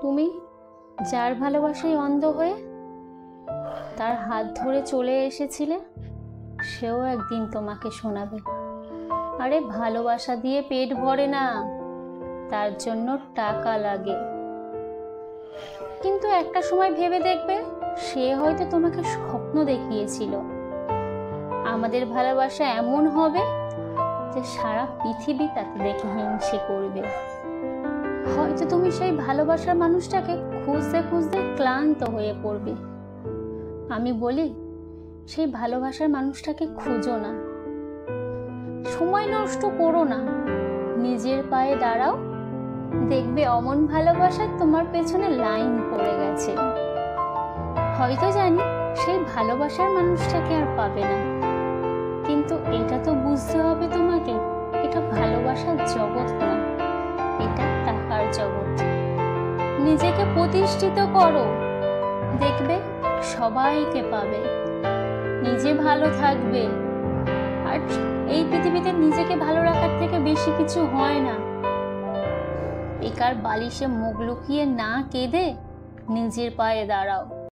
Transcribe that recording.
তুমি যার ভালোবাসায় অন্ধ হয়ে তার হাত ধরে চলে এসেছিলে, সেও একদিন তোমাকে শোনাবে, আরে ভালোবাসা দিয়ে পেট ভরে না, তার জন্য টাকা লাগে। কিন্তু একটা সময় ভেবে দেখবে, সে হয়তো তোমাকে স্বপ্ন দেখিয়েছিল আমাদের ভালোবাসা এমন হবে যে সারা পৃথিবী তাকে দেখে হিংসে করবে। হয়তো তুমি সেই ভালোবাসার মানুষটাকে খুঁজতে খুঁজতে ক্লান্ত হয়ে পড়বে। আমি বলি, সেই ভালোবাসার মানুষটাকে খুঁজো না, সময় নষ্ট করো না, নিজের পায়ে দাঁড়াও, দেখবে অমন ভালোবাসা তোমার পেছনে লাইন পড়ে গেছে। হয়তো জানি সেই ভালোবাসার মানুষটাকে আর পাবে না, কিন্তু এটা তো বুঝতে হবে তোমাকে, এটা ভালোবাসার জগৎ না, এটা টাকার জগৎ। নিজেকে প্রতিষ্ঠিত করো, দেখবে সবাইকে পাবে, নিজে ভালো থাকবে। আর এই পৃথিবীতে নিজেকে ভালো রাখার থেকে বেশি কিছু হয় না। বেকার বালিশে মুখ লুকিয়ে না কেঁদে নিজের পায়ে দাঁড়াও।